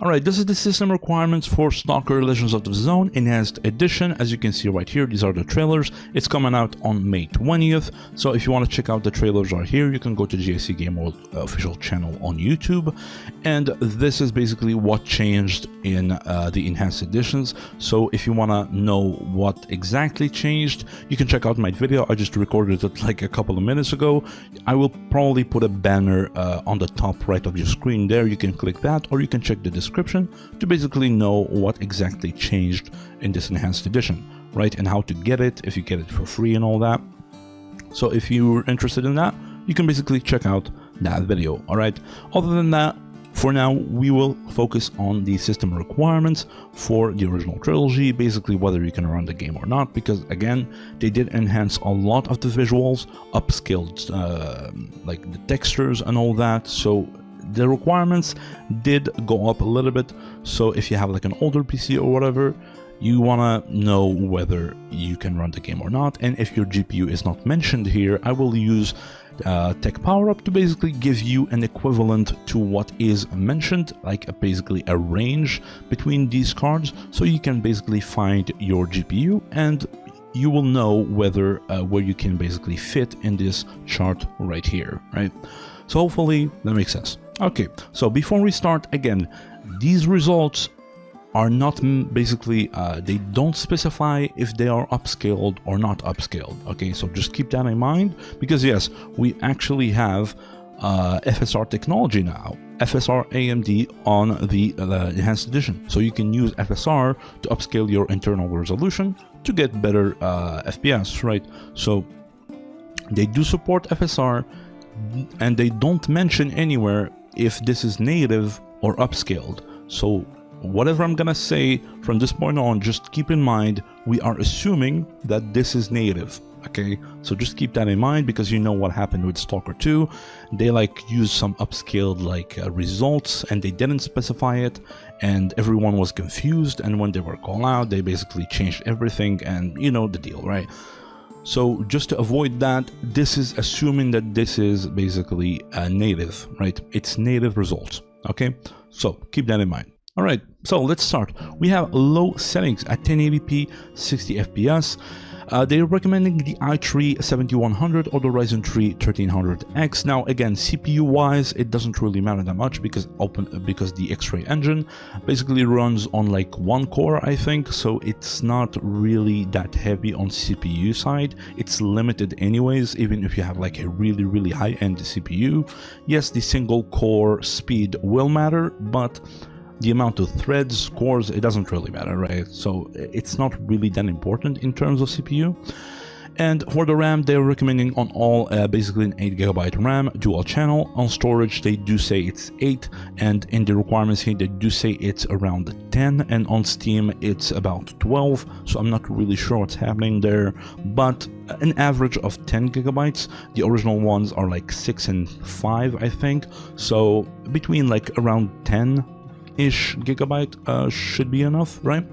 Alright, this is the system requirements for Stalker Legends of the Zone Enhanced Edition. As you can see right here, these are the trailers. It's coming out on May 20th. So if you want to check out the trailers right here, you can go to GSC Game World official channel on YouTube. And this is basically what changed in the Enhanced Editions. So if you want to know what exactly changed, you can check out my video. I just recorded it like a couple of minutes ago. I will probably put a banner on the top right of your screen there. You can click that, or you can check the description to basically know what exactly changed in this Enhanced Edition, right? And how to get it, if you get it for free and all that. So if you're interested in that, you can basically check out that video, all right? Other than that, for now, we will focus on the system requirements for the original trilogy, basically whether you can run the game or not, because again, they did enhance a lot of the visuals, upscaled like the textures and all that, so the requirements did go up a little bit. So if you have like an older PC or whatever, you want to know whether you can run the game or not. And if your GPU is not mentioned here, I will use S.T.A.L.K.E.R to basically give you an equivalent to what is mentioned, like basically a range between these cards, so you can basically find your GPU and you will know whether where you can basically fit in this chart right here, right? So hopefully that makes sense. Okay, so before we start, again, these results are not basically, they don't specify if they are upscaled or not upscaled. Okay, so just keep that in mind, because yes, we actually have FSR technology now, FSR AMD on the Enhanced Edition. So you can use FSR to upscale your internal resolution to get better FPS, right? So they do support FSR, and they don't mention anywhere if this is native or upscaled. So whatever I'm gonna say from this point on, just keep in mind we are assuming that this is native. Okay, so just keep that in mind, because you know what happened with Stalker 2. They like used some upscaled like results, and they didn't specify it, and everyone was confused, and when they were called out, they basically changed everything, and you know the deal, right? So just to avoid that, this is assuming that this is basically native, right? It's native results, okay? So keep that in mind. All right, so let's start. We have low settings at 1080p, 60 FPS. They're recommending the i3 7100 or the Ryzen 3 1300X. Now again, CPU wise, it doesn't really matter that much, because the X-ray engine basically runs on like one core, I think, so it's not really that heavy on CPU side. It's limited anyways, even if you have like a really high-end CPU. Yes, the single core speed will matter, but the amount of threads, cores, it doesn't really matter, right? So it's not really that important in terms of CPU. And for the RAM, they're recommending on all basically an 8GB RAM, dual channel. On storage, they do say it's 8, and in the requirements here, they do say it's around 10, and on Steam, it's about 12. So I'm not really sure what's happening there, but an average of 10 GB. The original ones are like 6 and 5, I think. So between like around 10-ish gigabyte should be enough, right?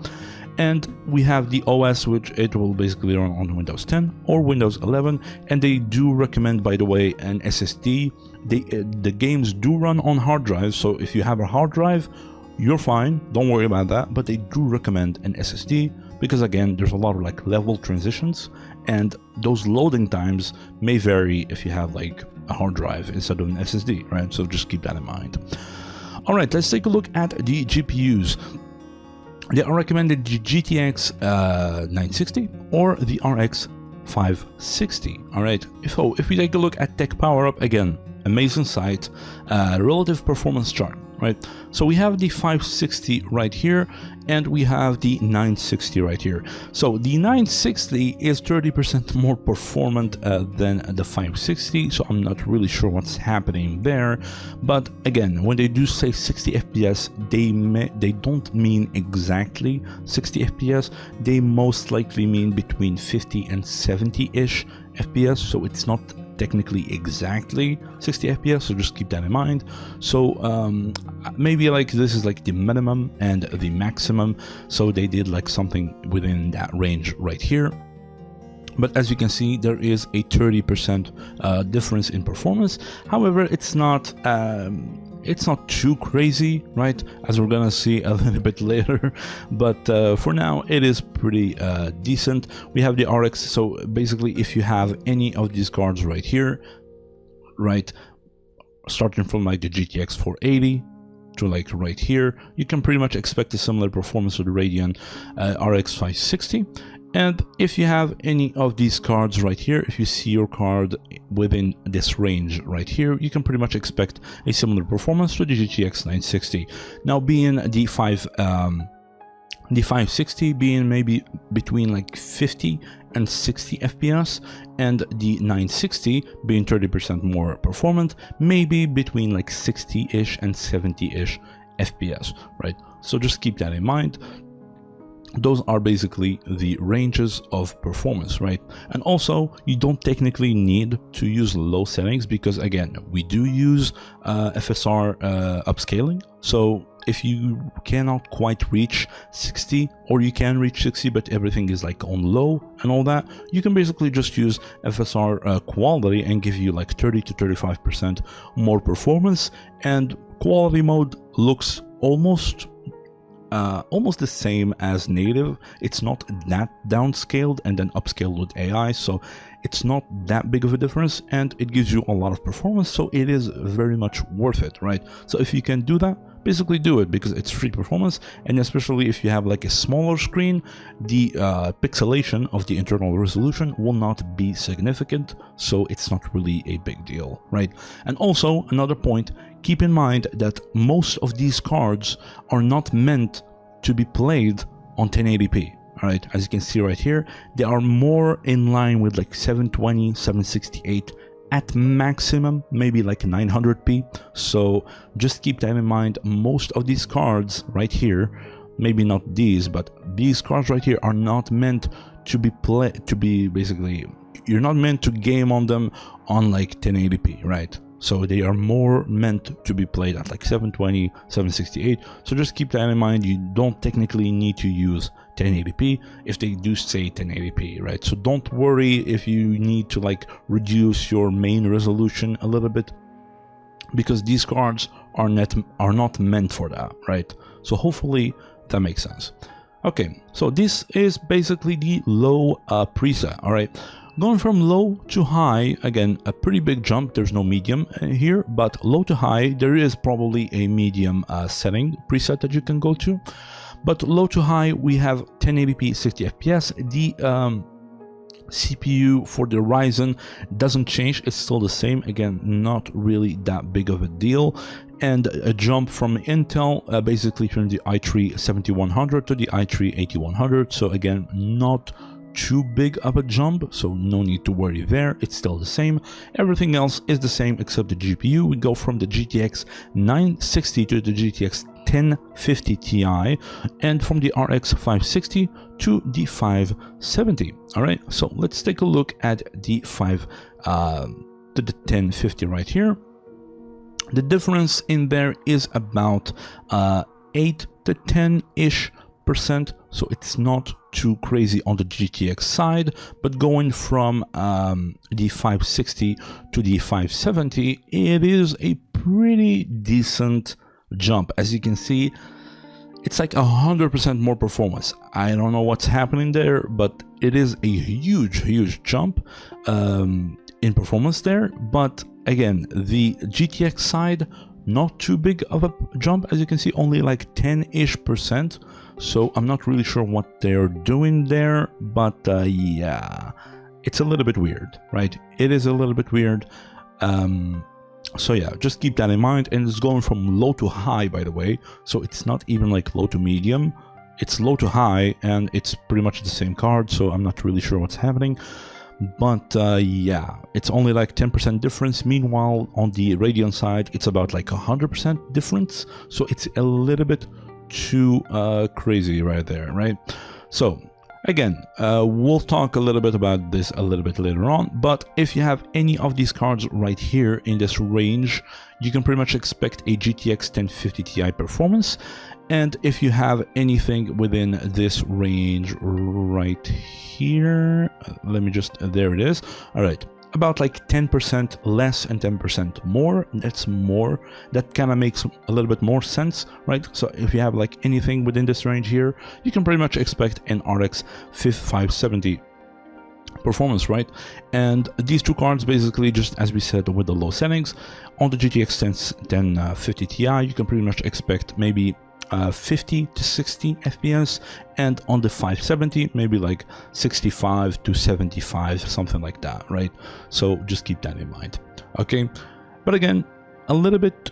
And we have the OS, which it will basically run on Windows 10 or Windows 11, and they do recommend, by the way, an SSD. The games do run on hard drives, so if you have a hard drive, you're fine, don't worry about that, but they do recommend an SSD, because again, there's a lot of like level transitions, and those loading times may vary if you have like a hard drive instead of an SSD, right? So just keep that in mind. All right, let's take a look at the GPUs. They are recommended the GTX 960 or the RX 560. All right, if we take a look at S.T.A.L.K.E.R again, amazing site, relative performance chart, right? So we have the 560 right here, and we have the 960 right here. So the 960 is 30% more performant than the 560, so I'm not really sure what's happening there. But again, when they do say 60 FPS, they don't mean exactly 60 FPS. They most likely mean between 50 and 70-ish FPS, so it's not technically exactly 60 FPS, so just keep that in mind. So maybe like this is like the minimum and the maximum, so they did like something within that range right here. But as you can see, there is a 30% difference in performance. However, it's not It's not too crazy, right, as we're gonna see a little bit later, but for now it is pretty decent. We have the RX, so basically if you have any of these cards right here, right, starting from like the GTX 480 to like right here, you can pretty much expect a similar performance to the Radeon RX 560. And if you have any of these cards right here, if you see your card within this range right here, you can pretty much expect a similar performance to the GTX 960. Now, being the 560 being maybe between like 50 and 60 FPS, and the 960 being 30% more performant, maybe between like 60-ish and 70-ish FPS, right? So just keep that in mind. Those are basically the ranges of performance, right? And also, you don't technically need to use low settings because, again, we do use FSR upscaling. So if you cannot quite reach 60, or you can reach 60 but everything is like on low and all that, you can basically just use FSR quality and give you like 30 to 35% more performance, and quality mode looks almost the same as native. It's not that downscaled and then upscaled with AI, so it's not that big of a difference, and it gives you a lot of performance, so it is very much worth it, right? So if you can do that, basically do it, because it's free performance, and especially if you have like a smaller screen, the pixelation of the internal resolution will not be significant, so it's not really a big deal, right? And also, another point, keep in mind that most of these cards are not meant to be played on 1080p. All right, as you can see right here, they are more in line with like 720, 768, at maximum maybe like 900p. So just keep that in mind. Most of these cards right here, maybe not these, but these cards right here are not meant to be basically, you're not meant to game on them on like 1080p, right? So they are more meant to be played at like 720, 768. So just keep that in mind. You don't technically need to use 1080p if they do say 1080p, right? So don't worry if you need to like reduce your main resolution a little bit, because these cards are not meant for that, right? So hopefully that makes sense. Okay, so this is basically the low preset, all right? Going from low to high, again, a pretty big jump. There's no medium here, but low to high, there is probably a medium setting preset that you can go to. But low to high, we have 1080p 60 FPS. The CPU for the Ryzen doesn't change, it's still the same. Again, not really that big of a deal. And a jump from Intel, basically from the i3 7100 to the i3 8100. So again, not too big of a jump, so no need to worry there. It's still the same. Everything else is the same except the GPU. We go from the GTX 960 to the GTX 1050 Ti, and from the RX 560 to the 570. All right, so let's take a look at the 1050 right here. The difference in there is about 8 to 10-ish%, so it's not too crazy on the GTX side. But going from the 560 to the 570, it is a pretty decent jump. As you can see, it's like 100% more performance. I don't know what's happening there, but it is a huge jump in performance there. But again, the GTX side, not too big of a jump. As you can see, only like 10-ish%. So I'm not really sure what they're doing there, but yeah, it's a little bit weird, right? It is a little bit weird. So yeah, just keep that in mind. And it's going from low to high, by the way. So it's not even like low to medium. It's low to high, and it's pretty much the same card. So I'm not really sure what's happening. But yeah, it's only like 10% difference. Meanwhile, on the Radeon side, it's about like 100% difference. So it's a little bit too crazy right there, right? So again, we'll talk a little bit about this a little bit later on, but if you have any of these cards right here in this range, you can pretty much expect a GTX 1050 Ti performance. And if you have anything within this range right here, let me just, there it is. All right, about like 10% less and 10% more. That's more. That kind of makes a little bit more sense, right? So if you have like anything within this range here, you can pretty much expect an RX 570 performance, right? And these two cards basically, just as we said with the low settings, on the GTX 1050 Ti, you can pretty much expect maybe 50 to 60 FPS, and on the 570 maybe like 65 to 75, something like that, right? So just keep that in mind. Okay, but again, a little bit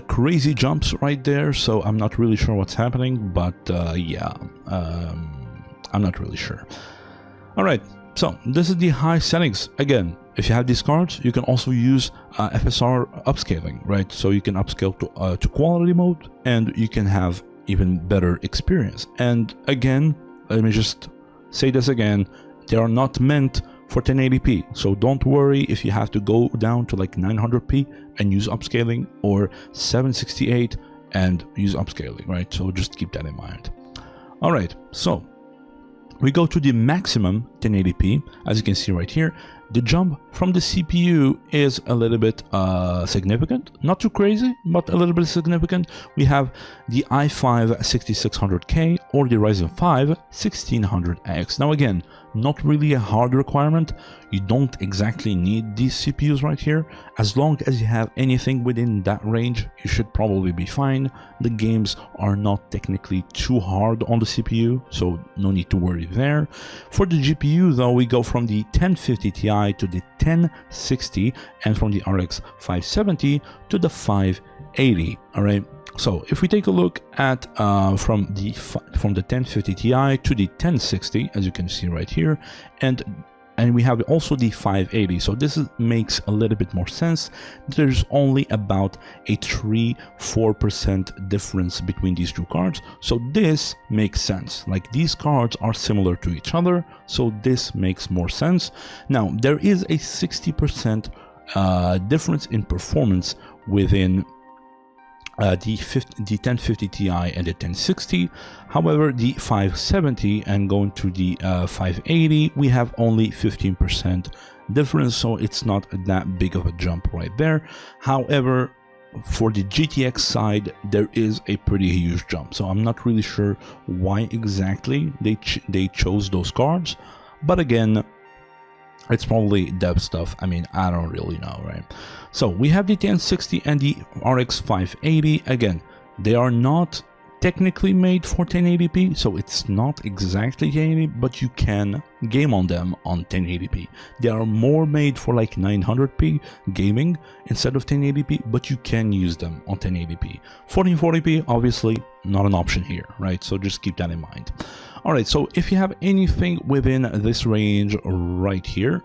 crazy jumps right there, so I'm not really sure what's happening, but yeah, I'm not really sure. All right, so this is the high settings. Again, if you have these cards, you can also use FSR upscaling, right? So you can upscale to quality mode, and you can have even better experience. And again, let me just say this again, they are not meant for 1080p. So don't worry if you have to go down to like 900p and use upscaling, or 768 and use upscaling, right? So just keep that in mind. All right, so we go to the maximum 1080p. As you can see right here, the jump from the CPU is a little bit significant, not too crazy, but a little bit significant. We have the i5 6600K or the Ryzen 5 1600X. Now again, not really a hard requirement. You don't exactly need these CPUs right here. As long as you have anything within that range, you should probably be fine. The games are not technically too hard on the CPU, so no need to worry there. For the GPU though, we go from the 1050 Ti to the 1060, and from the RX 570 to the 580. All right. So if we take a look at from the 1050 Ti to the 1060, as you can see right here, and we have also the 580. So this makes a little bit more sense. There's only about a 3-4% difference between these two cards. So this makes sense. Like, these cards are similar to each other, so this makes more sense. Now, there is a 60% difference in performance within the 1050 Ti and the 1060. However, the 570 and going to the 580, we have only 15% difference, so it's not that big of a jump right there. However, for the GTX side, there is a pretty huge jump, so I'm not really sure why exactly they chose those cards, but again, it's probably dev stuff. I mean, I don't really know, right? So we have the 1060 and the RX 580. Again, they are not technically made for 1080p, so it's not exactly 1080, but you can game on them on 1080p. They are more made for like 900p gaming instead of 1080p, but you can use them on 1080p. 1440p, obviously not an option here, right? So just keep that in mind. All right, so if you have anything within this range right here,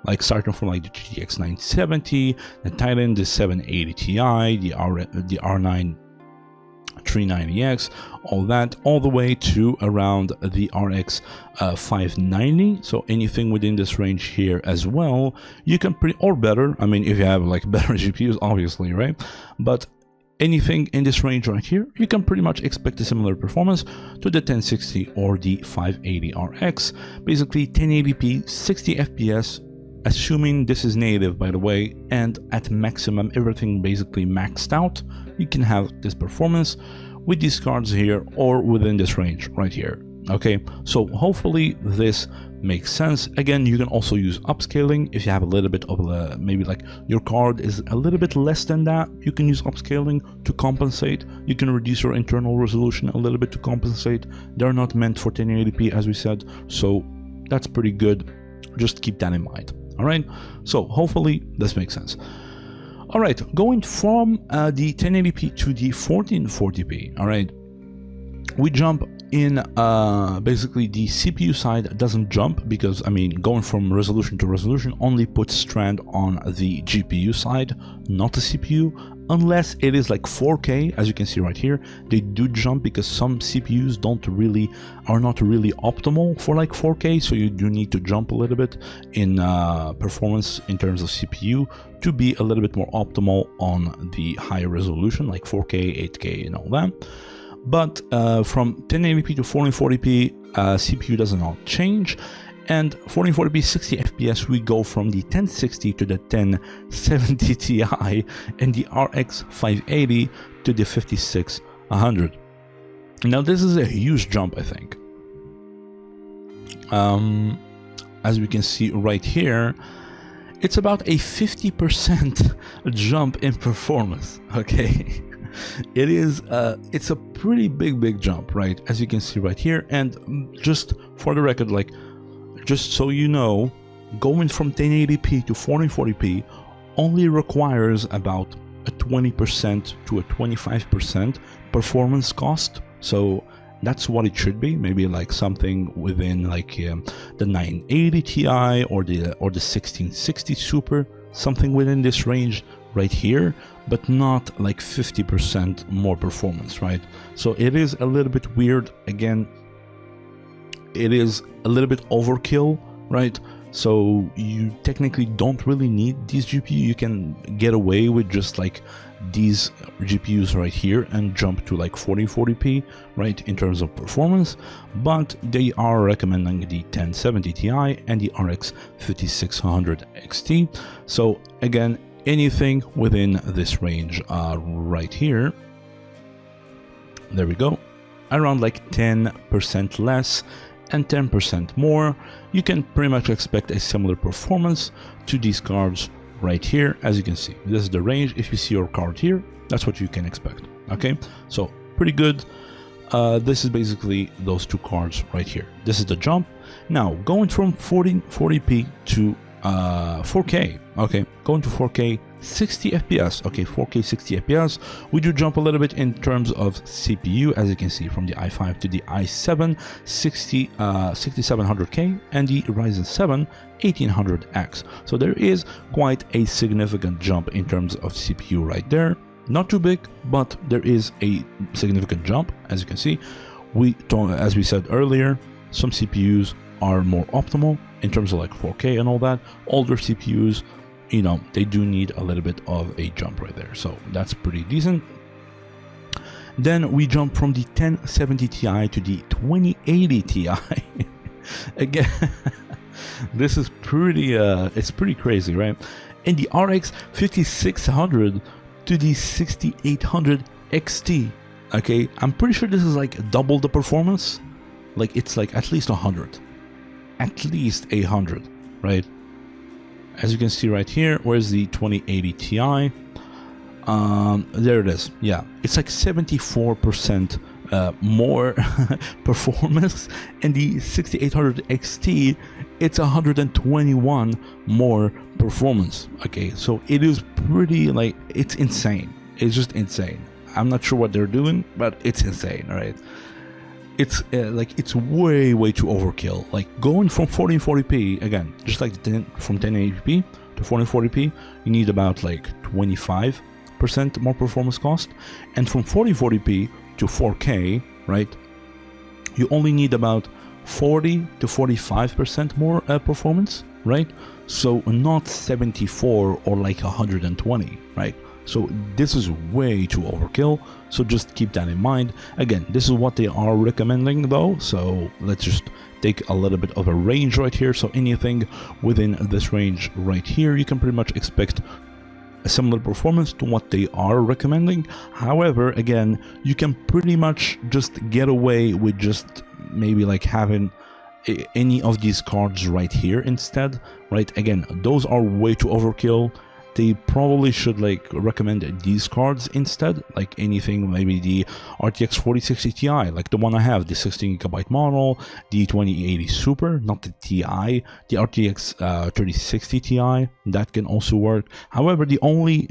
like starting from like the GTX 970, the Titan, the 780 Ti, the R9 390X, all that, all the way to around the RX 590. So anything within this range here as well, you can or better. I mean, if you have like better GPUs, obviously, right? But anything in this range right here, you can pretty much expect a similar performance to the 1060 or the 580 RX. Basically 1080p, 60 FPS, assuming this is native, by the way, and at maximum, everything basically maxed out, you can have this performance with these cards here or within this range right here. Okay, so hopefully this makes sense. Again, you can also use upscaling if you have a little bit of maybe like your card is a little bit less than that. You can use upscaling to compensate. You can reduce your internal resolution a little bit to compensate. They're not meant for 1080p, as we said, so that's pretty good. Just keep that in mind. All right, so hopefully this makes sense. All right, going from the 1080p to the 1440p. All right, we jump in basically the CPU side doesn't jump because, I mean, going from resolution to resolution only puts strand on the GPU side, not the CPU, unless it is like 4K. As you can see right here, they do jump because some CPUs are not really optimal for like 4K, so you do need to jump a little bit in performance in terms of CPU to be a little bit more optimal on the higher resolution like 4K, 8K and all that. But from 1080p to 1440p, CPU does not change. And 1440p 60 FPS, we go from the 1060 to the 1070 Ti and the RX 580 to the 5600. Now this is a huge jump, I think. As we can see right here, it's about a 50% jump in performance, okay? It is, it's a pretty big jump, right? As you can see right here. And just for the record, like, just so you know, going from 1080p to 1440p only requires about a 20% to a 25% performance cost. So that's what it should be. Maybe like something within like the 980 Ti or the 1660 Super, something within this range right here, but not like 50% more performance, right? So it is a little bit weird. Again, it is a little bit overkill, right? So you technically don't really need these GPUs. You can get away with just like these GPUs right here and jump to like 1440p, right, in terms of performance, but they are recommending the 1070 Ti and the RX 5600 XT. So again, anything within this range right here, there we go, around like 10% less and 10% more, you can pretty much expect a similar performance to these cards right here. As you can see, this is the range. If you see your card here, that's what you can expect. Okay, so pretty good. This is basically those two cards right here. This is the jump. Now going from 1440p to 4K, okay, going to 4K 60 FPS, okay, 4K 60 FPS, we do jump a little bit in terms of CPU, as you can see, from the i5 to the i7 6700K and the Ryzen 7 1800X. So there is quite a significant jump in terms of CPU right there. Not too big, but there is a significant jump. As you can see, as we said earlier, some CPUs are more optimal in terms of like 4K and all that. Older CPUs, you know, they do need a little bit of a jump right there. So that's pretty decent. Then we jump from the 1070 Ti to the 2080 Ti. Again, this is pretty, it's pretty crazy, right? And the RX 5600 to the 6800 XT. Okay, I'm pretty sure this is like double the performance. Like it's like at least 100. At least 100, right? As you can see right here, where's the 2080 Ti? There it is. Yeah, it's like 74% more performance, and the 6800 XT, it's 121 more performance. Okay, so it is pretty, like, it's insane. It's just insane. I'm not sure what they're doing, but it's insane, right? It's like, it's way too overkill. Like going from 1440p, again, just like from 1080p to 1440p, you need about like 25% more performance cost, and from 1440p to 4K, right, you only need about 40 to 45% more performance, right? So not 74 or like 120, right? So this is way too overkill, so just keep that in mind. Again, this is what they are recommending though, so let's just take a little bit of a range right here. So anything within this range right here, you can pretty much expect a similar performance to what they are recommending. However, again, you can pretty much just get away with just maybe like having any of these cards right here instead, right? Again, those are way too overkill. They probably should like recommend these cards instead, like anything, maybe the RTX 4060 Ti, like the one I have, the 16GB model, the 2080 Super, not the Ti, the RTX 3060 Ti, that can also work. However, the only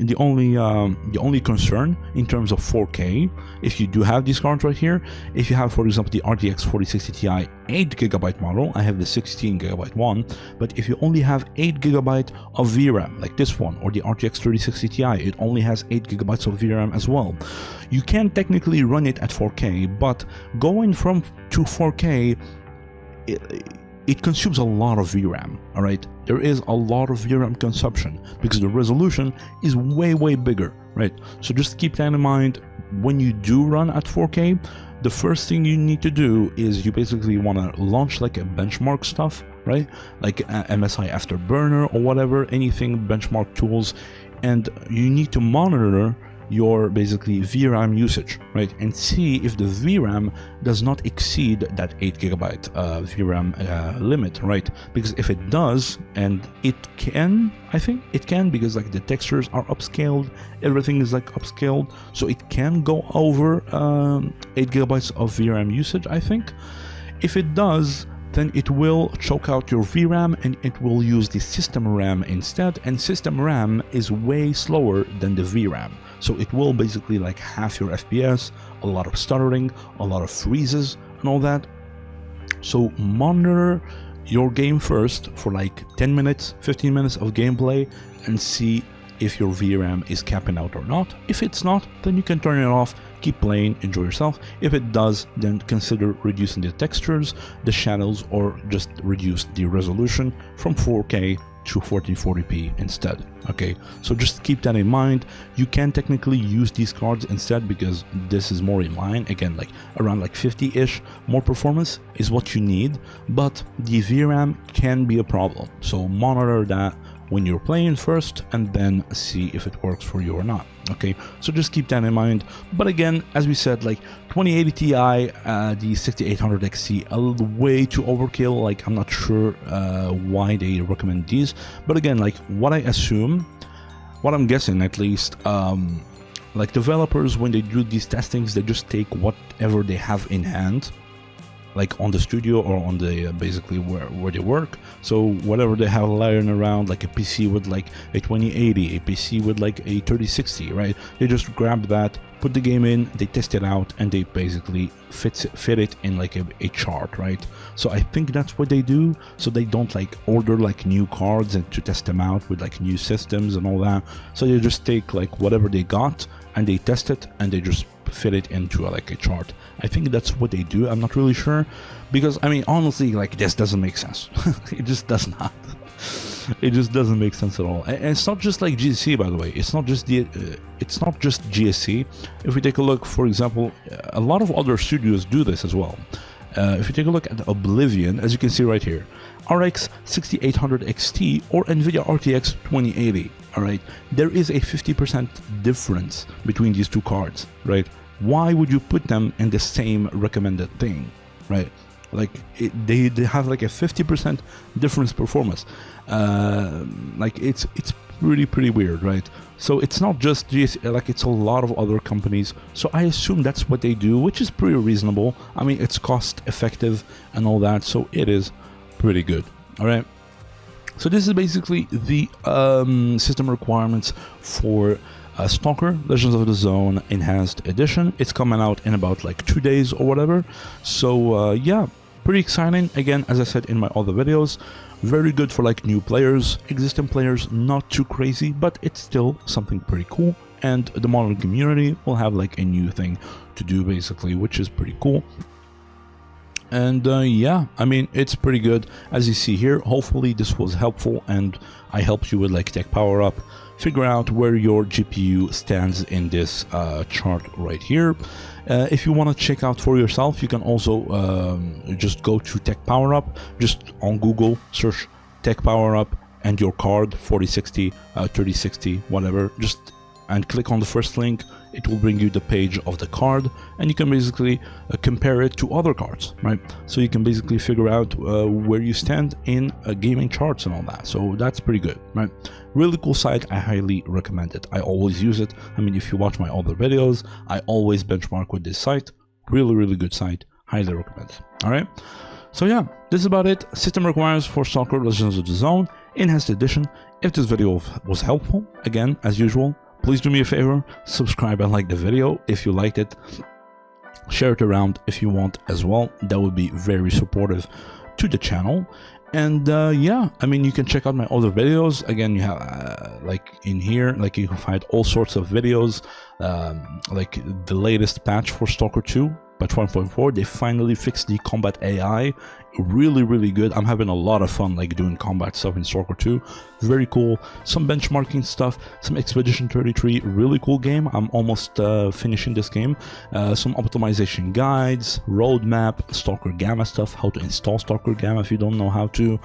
concern in terms of 4K, if you do have these cards right here, if you have, for example, the RTX 4060 Ti 8GB model, I have the 16GB one, but if you only have 8GB of VRAM, like this one, or the RTX 3060 Ti, it only has 8GB of VRAM as well. You can technically run it at 4K, but going from to 4K, it consumes a lot of VRAM, all right? There is a lot of VRAM consumption because the resolution is way bigger, right? So just keep that in mind when you do run at 4K. The first thing you need to do is you basically want to launch like a benchmark stuff, right? Like MSI Afterburner or whatever, anything benchmark tools, and you need to monitor your basically VRAM usage, right? And see if the VRAM does not exceed that 8 GB VRAM limit, right? Because if it does, and it can, I think it can, because like the textures are upscaled, everything is like upscaled, so it can go over 8 GB of VRAM usage, I think. If it does, then it will choke out your VRAM and it will use the system RAM instead, and system RAM is way slower than the VRAM. So it will basically like half your FPS, a lot of stuttering, a lot of freezes and all that. So monitor your game first for like 10 minutes, 15 minutes of gameplay and see if your VRAM is capping out or not. If it's not, then you can turn it off, keep playing, enjoy yourself. If it does, then consider reducing the textures, the shadows, or just reduce the resolution from 4K to 1440p instead. Okay, so just keep that in mind. You can technically use these cards instead because this is more in line, again, like around like 50-ish more performance is what you need, but the VRAM can be a problem, so monitor that when you're playing first and then see if it works for you or not. Okay, so just keep that in mind. But again, as we said, like 2080 Ti, the 6800 XT, a little way too overkill. Like I'm not sure why they recommend these, but again, like what I assume, what I'm guessing at least, like developers, when they do these testings, they just take whatever they have in hand, like on the studio or on the basically where they work. So whatever they have lying around, like a PC with like a 2080, a PC with like a 3060, right? They just grab that, put the game in, they test it out, and they basically fit it in like a chart, right? So I think that's what they do. So they don't like order like new cards and to test them out with like new systems and all that. So they just take like whatever they got and they test it and they just fit it into like a chart. I think that's what they do. I'm not really sure, because I mean honestly, like this doesn't make sense. It just does not. It just doesn't make sense at all. And it's not just like GSC, by the way. It's not just GSC. If we take a look, for example, a lot of other studios do this as well. If you take a look at Oblivion, as you can see right here, RX 6800 XT or NVIDIA RTX 2080, all right, there is a 50% difference between these two cards, right? Why would you put them in the same recommended thing, right? Like they have like a 50% difference performance. Like it's pretty weird, right? So it's not just GSC, like it's a lot of other companies. So I assume that's what they do, which is pretty reasonable. I mean, it's cost effective and all that, so it is pretty good. All right. So this is basically the system requirements for Stalker Legends of the Zone Enhanced Edition. It's coming out in about like 2 days or whatever. So yeah, pretty exciting. Again, as I said in my other videos, very good for like new players. Existing players, not too crazy, but it's still something pretty cool. And the modern community will have like a new thing to do basically, which is pretty cool. And yeah, I mean, it's pretty good. As you see here, hopefully this was helpful and I helped you with like Tech.Power Up, figure out where your GPU stands in this chart right here. If you want to check out for yourself, you can also just go to Tech.Power Up, just on Google, search Tech.Power Up and your card, 4060, 3060, whatever, just and click on the first link. It will bring you the page of the card and you can basically compare it to other cards, right? So you can basically figure out where you stand in gaming charts and all that. So that's pretty good, right? Really cool site. I highly recommend it. I always use it. I mean, if you watch my other videos, I always benchmark with this site. Really good site. Highly recommend it. All right. So yeah, this is about it. System requirements for Stalker Legends of the Zone Enhanced Edition. If this video was helpful, again, as usual, please do me a favor, subscribe and like the video if you liked it. Share it around if you want as well. That would be very supportive to the channel. And yeah, I mean, you can check out my other videos. Again, you have like in here, like you can find all sorts of videos, like the latest patch for Stalker 2, patch 1.4, they finally fixed the combat AI. Really good. I'm having a lot of fun like doing combat stuff in Stalker 2. Very cool. Some benchmarking stuff, some Expedition 33. Really cool game. I'm almost finishing this game. Some optimization guides, roadmap, Stalker Gamma stuff, how to install Stalker Gamma if you don't know how to,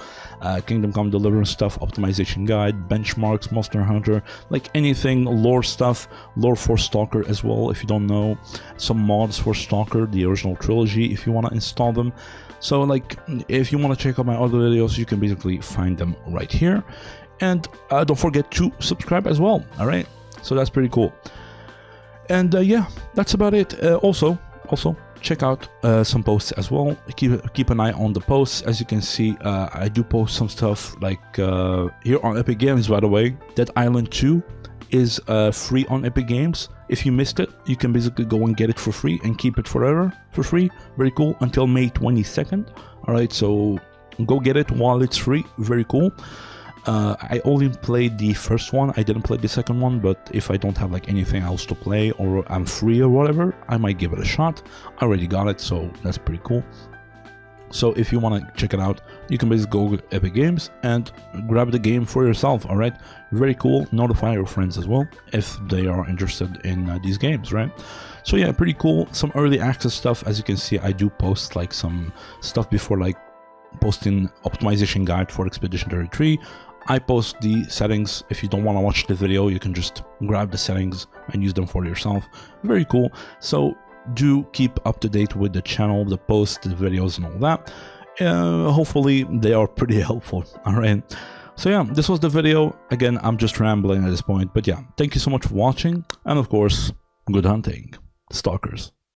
Kingdom Come Deliverance stuff, optimization guide, benchmarks, Monster Hunter, like anything, lore stuff, lore for Stalker as well if you don't know, some mods for Stalker, the original trilogy if you want to install them. So like if you want to check out my other videos, you can basically find them right here. And don't forget to subscribe as well. All right, so that's pretty cool. And yeah, that's about it. Also check out some posts as well. Keep an eye on the posts. As you can see, I do post some stuff like here on Epic Games, by the way. Dead Island 2 is free on Epic Games. If you missed it, you can basically go and get it for free and keep it forever for free. Very cool, until May 22nd. All right, so go get it while it's free. Very cool. I only played the first one. I didn't play the second one, but if I don't have like anything else to play or I'm free or whatever, I might give it a shot. I already got it, so that's pretty cool. So if you want to check it out, you can basically go to Epic Games and grab the game for yourself. All right, very cool. Notify your friends as well if they are interested in these games, right? So yeah, pretty cool. Some early access stuff. As you can see, I do post like some stuff before, like posting optimization guide for Expedition 33. I post the settings. If you don't want to watch the video, you can just grab the settings and use them for yourself. Very cool. So do keep up to date with the channel, the posts, the videos and all that. Hopefully they are pretty helpful. All right, so yeah, this was the video. Again, I'm just rambling at this point, but yeah, thank you so much for watching, and of course, good hunting, stalkers.